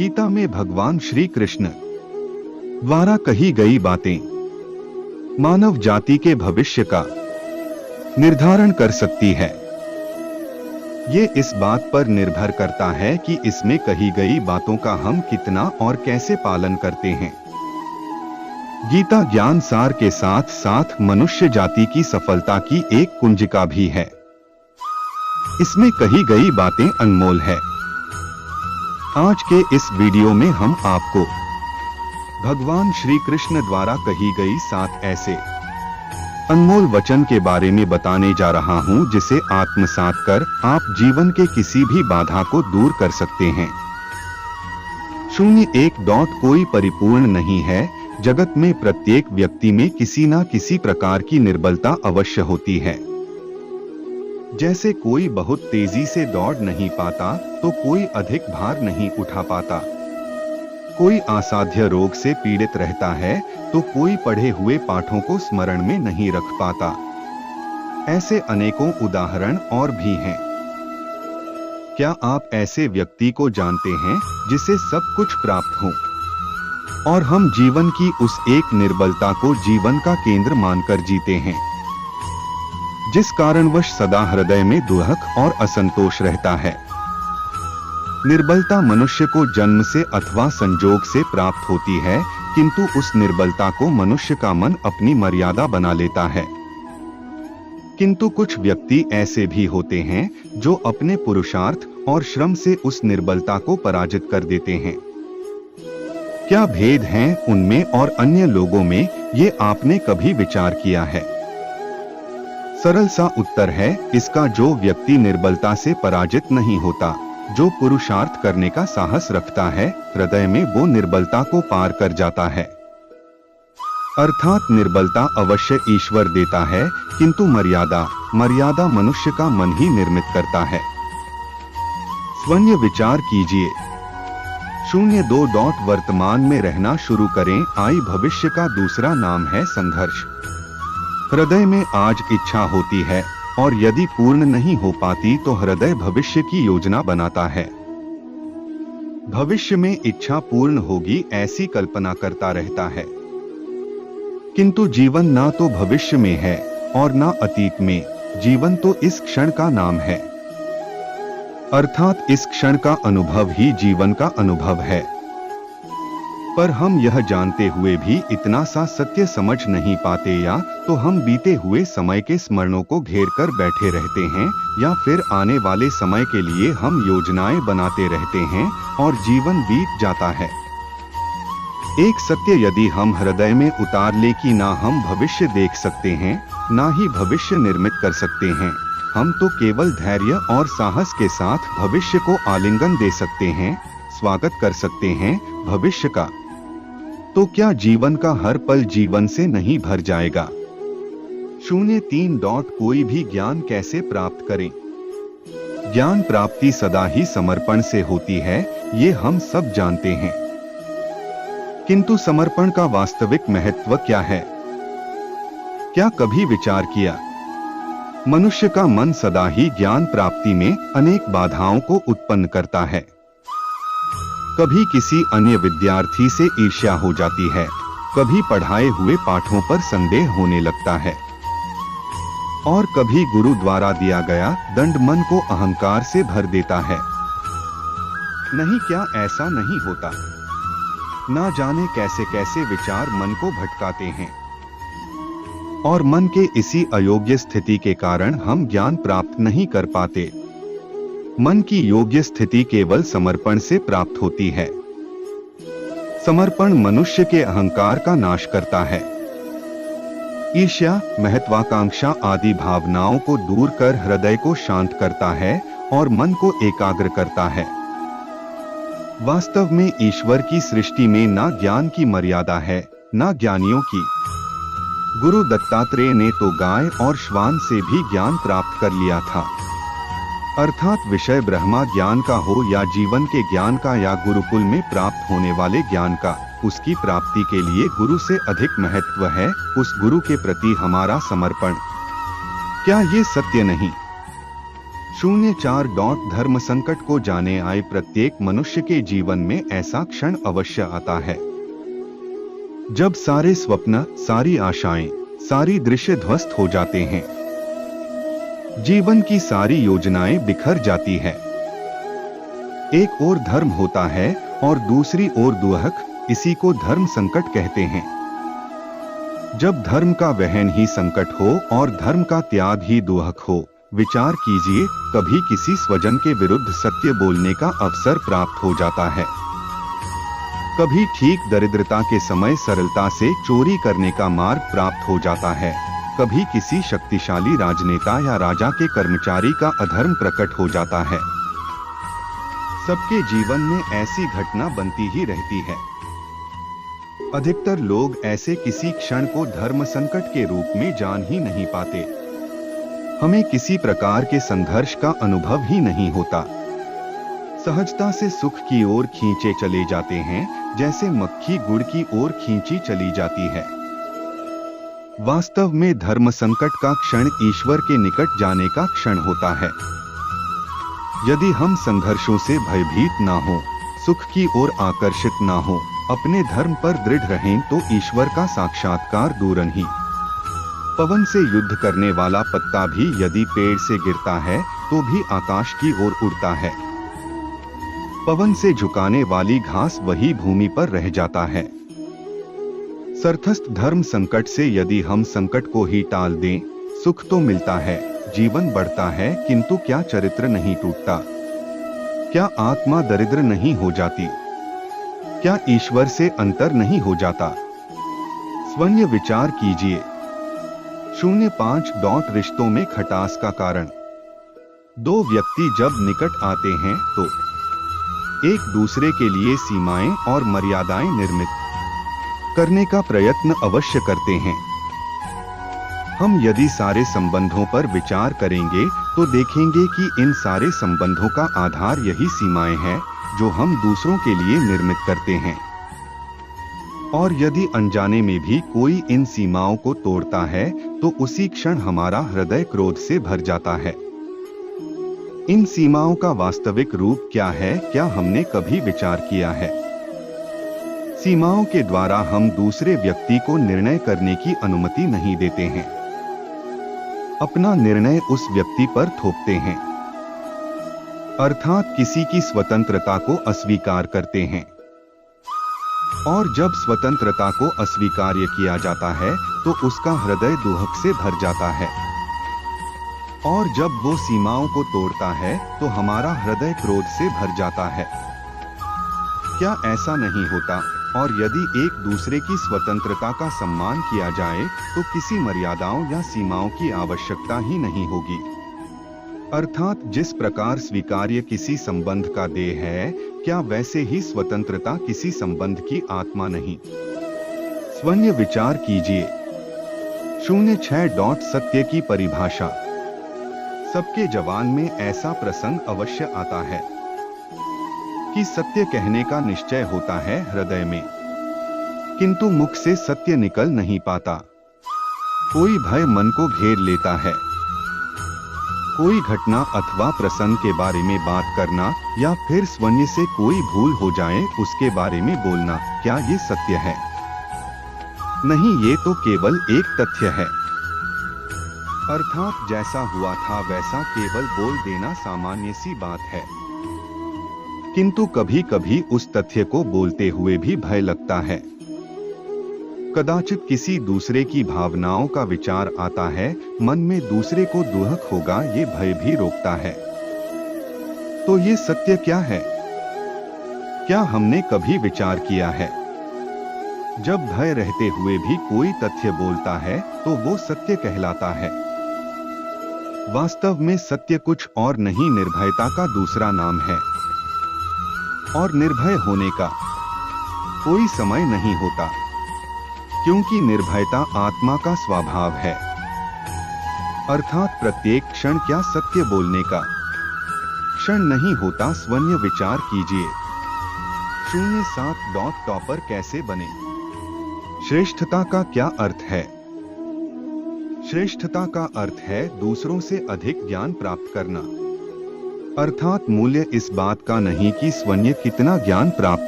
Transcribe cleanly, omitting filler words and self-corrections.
गीता में भगवान श्री कृष्ण द्वारा कही गई बातें मानव जाति के भविष्य का निर्धारण कर सकती है। ये इस बात पर निर्भर करता है कि इसमें कही गई बातों का हम कितना और कैसे पालन करते हैं। गीता ज्ञान सार के साथ साथ मनुष्य जाति की सफलता की एक कुंजिका भी है। इसमें कही गई बातें अनमोल है। आज के इस वीडियो में हम आपको भगवान श्री कृष्ण द्वारा कही गई 7 ऐसे अनमोल वचन के बारे में बताने जा रहा हूं, जिसे आत्मसात कर आप जीवन के किसी भी बाधा को दूर कर सकते हैं। 01. कोई परिपूर्ण नहीं है। जगत में प्रत्येक व्यक्ति में किसी न किसी प्रकार की निर्बलता अवश्य होती है। जैसे कोई बहुत तेजी से दौड़ नहीं पाता, तो कोई अधिक भार नहीं उठा पाता। कोई असाध्य रोग से पीड़ित रहता है, तो कोई पढ़े हुए पाठों को स्मरण में नहीं रख पाता। ऐसे अनेकों उदाहरण और भी हैं। क्या आप ऐसे व्यक्ति को जानते हैं जिसे सब कुछ प्राप्त हो, और हम जीवन की उस एक निर्बलता को जीवन का केंद्र मानकर जीते हैं, जिस कारणवश सदा हृदय में दुख और असंतोष रहता है। निर्बलता मनुष्य को जन्म से अथवा संजोग से प्राप्त होती है, किंतु उस निर्बलता को मनुष्य का मन अपनी मर्यादा बना लेता है। किंतु कुछ व्यक्ति ऐसे भी होते हैं जो अपने पुरुषार्थ और श्रम से उस निर्बलता को पराजित कर देते हैं। क्या भेद हैं उनमें और अन्य लोगों में, ये आपने कभी विचार किया है? सरल सा उत्तर है इसका, जो व्यक्ति निर्बलता से पराजित नहीं होता, जो पुरुषार्थ करने का साहस रखता है, हृदय में वो निर्बलता को पार कर जाता है। अर्थात निर्बलता अवश्य ईश्वर देता है, किंतु मर्यादा मनुष्य का मन ही निर्मित करता है। स्वयं विचार कीजिए। 02. वर्तमान में रहना शुरू करें। आई भविष्य का दूसरा नाम है संघर्ष। हृदय में आज इच्छा होती है, और यदि पूर्ण नहीं हो पाती तो हृदय भविष्य की योजना बनाता है। भविष्य में इच्छा पूर्ण होगी ऐसी कल्पना करता रहता है, किंतु जीवन ना तो भविष्य में है और ना अतीत में। जीवन तो इस क्षण का नाम है, अर्थात इस क्षण का अनुभव ही जीवन का अनुभव है। पर हम यह जानते हुए भी इतना सा सत्य समझ नहीं पाते, या तो हम बीते हुए समय के स्मरणों को घेर कर बैठे रहते हैं, या फिर आने वाले समय के लिए हम योजनाएं बनाते रहते हैं और जीवन बीत जाता है। एक सत्य यदि हम हृदय में उतार ले कि ना हम भविष्य देख सकते हैं, ना ही भविष्य निर्मित कर सकते हैं, हम तो केवल धैर्य और साहस के साथ भविष्य को आलिंगन दे सकते हैं, स्वागत कर सकते हैं भविष्य का। तो क्या जीवन का हर पल जीवन से नहीं भर जाएगा? 03. कोई भी ज्ञान कैसे प्राप्त करें? ज्ञान प्राप्ति सदा ही समर्पण से होती है, ये हम सब जानते हैं। किंतु समर्पण का वास्तविक महत्व क्या है? क्या कभी विचार किया? मनुष्य का मन सदा ही ज्ञान प्राप्ति में अनेक बाधाओं को उत्पन्न करता है। कभी किसी अन्य विद्यार्थी से ईर्ष्या हो जाती है, कभी पढ़ाए हुए पाठों पर संदेह होने लगता है, और कभी गुरु द्वारा दिया गया दंड मन को अहंकार से भर देता है। नहीं, क्या ऐसा नहीं होता? ना जाने कैसे कैसे विचार मन को भटकाते हैं, और मन के इसी अयोग्य स्थिति के कारण हम ज्ञान प्राप्त नहीं कर पाते। मन की योग्य स्थिति केवल समर्पण से प्राप्त होती है। समर्पण मनुष्य के अहंकार का नाश करता है। ईर्ष्या, महत्वाकांक्षा आदि भावनाओं को दूर कर हृदय को शांत करता है और मन को एकाग्र करता है। वास्तव में ईश्वर की सृष्टि में ना ज्ञान की मर्यादा है, ना ज्ञानियों की। गुरु दत्तात्रेय ने तो गाय और श्वान से भी ज्ञान प्राप्त कर लिया था। अर्थात विषय ब्रह्मा ज्ञान का हो या जीवन के ज्ञान का या गुरुकुल में प्राप्त होने वाले ज्ञान का, उसकी प्राप्ति के लिए गुरु से अधिक महत्व है उस गुरु के प्रति हमारा समर्पण। क्या ये सत्य नहीं? 04. धर्म संकट को जाने आए प्रत्येक मनुष्य के जीवन में ऐसा क्षण अवश्य आता है जब सारे स्वप्न, सारी आशाएं, सारी दृश्य ध्वस्त हो जाते हैं। जीवन की सारी योजनाएं बिखर जाती है। एक ओर धर्म होता है और दूसरी ओर दुहक, इसी को धर्म संकट कहते हैं। जब धर्म का वहन ही संकट हो और धर्म का त्याग ही दुहक हो, विचार कीजिए, कभी किसी स्वजन के विरुद्ध सत्य बोलने का अवसर प्राप्त हो जाता है, कभी ठीक दरिद्रता के समय सरलता से चोरी करने का मार्ग प्राप्त हो जाता है, कभी किसी शक्तिशाली राजनेता या राजा के कर्मचारी का अधर्म प्रकट हो जाता है। सबके जीवन में ऐसी घटना बनती ही रहती है। अधिकतर लोग ऐसे किसी क्षण को धर्म संकट के रूप में जान ही नहीं पाते। हमें किसी प्रकार के संघर्ष का अनुभव ही नहीं होता। सहजता से सुख की ओर खींचे चले जाते हैं, जैसे मक्खी गुड़ की ओर खींची चली जाती है। वास्तव में धर्म संकट का क्षण ईश्वर के निकट जाने का क्षण होता है। यदि हम संघर्षों से भयभीत ना हो, सुख की ओर आकर्षित ना हो, अपने धर्म पर दृढ़ रहें, तो ईश्वर का साक्षात्कार दूर नहीं। पवन से युद्ध करने वाला पत्ता भी यदि पेड़ से गिरता है तो भी आकाश की ओर उड़ता है। पवन से झुकाने वाली घास वही भूमि पर रह जाता है। सरथस्त धर्म संकट से यदि हम संकट को ही टाल दें, सुख तो मिलता है, जीवन बढ़ता है, किंतु क्या चरित्र नहीं टूटता? क्या आत्मा दरिद्र नहीं हो जाती? क्या ईश्वर से अंतर नहीं हो जाता? स्वयं विचार कीजिए। 05. रिश्तों में खटास का कारण। दो व्यक्ति जब निकट आते हैं तो एक दूसरे के लिए सीमाएं और मर्यादाएं निर्मित करने का प्रयत्न अवश्य करते हैं। हम यदि सारे संबंधों पर विचार करेंगे तो देखेंगे कि इन सारे संबंधों का आधार यही सीमाएं हैं जो हम दूसरों के लिए निर्मित करते हैं। और यदि अनजाने में भी कोई इन सीमाओं को तोड़ता है तो उसी क्षण हमारा हृदय क्रोध से भर जाता है। इन सीमाओं का वास्तविक रूप क्या है, क्या हमने कभी विचार किया है? सीमाओं के द्वारा हम दूसरे व्यक्ति को निर्णय करने की अनुमति नहीं देते हैं, अपना निर्णय उस व्यक्ति पर थोपते हैं, अर्थात किसी की स्वतंत्रता को अस्वीकार करते हैं। और जब स्वतंत्रता को अस्वीकार्य किया जाता है तो उसका हृदय दुहक से भर जाता है, और जब वो सीमाओं को तोड़ता है तो हमारा हृदय क्रोध से भर जाता है। क्या ऐसा नहीं होता? और यदि एक दूसरे की स्वतंत्रता का सम्मान किया जाए तो किसी मर्यादाओं या सीमाओं की आवश्यकता ही नहीं होगी। अर्थात जिस प्रकार स्वीकार्य किसी संबंध का देह है, क्या वैसे ही स्वतंत्रता किसी संबंध की आत्मा नहीं? स्वयं विचार कीजिए। 06. सत्य की परिभाषा। सबके जवान में ऐसा प्रसंग अवश्य आता है कि सत्य कहने का निश्चय होता है हृदय में, किंतु मुख से सत्य निकल नहीं पाता। कोई भय मन को घेर लेता है। कोई घटना अथवा प्रसंग के बारे में बात करना या फिर स्वयं से कोई भूल हो जाए उसके बारे में बोलना, क्या ये सत्य है? नहीं, ये तो केवल एक तथ्य है। अर्थात जैसा हुआ था वैसा केवल बोल देना सामान्य सी बात है, किंतु कभी कभी उस तथ्य को बोलते हुए भी भय लगता है। कदाचित किसी दूसरे की भावनाओं का विचार आता है, मन में दूसरे को दुहक होगा, ये भय भी रोकता है। तो ये सत्य क्या है? क्या हमने कभी विचार किया है? जब भय रहते हुए भी कोई तथ्य बोलता है तो वो सत्य कहलाता है। वास्तव में सत्य कुछ और नहीं, निर्भयता का दूसरा नाम है। और निर्भय होने का कोई समय नहीं होता, क्योंकि निर्भयता आत्मा का स्वभाव है। अर्थात प्रत्येक क्षण क्या सत्य बोलने का क्षण नहीं होता? स्वयं विचार कीजिए। 07. टॉपर कैसे बने? श्रेष्ठता का क्या अर्थ है? श्रेष्ठता का अर्थ है दूसरों से अधिक ज्ञान प्राप्त करना। अर्थात मूल्य इस बात का नहीं कि स्वयं कितना ज्ञान प्राप्त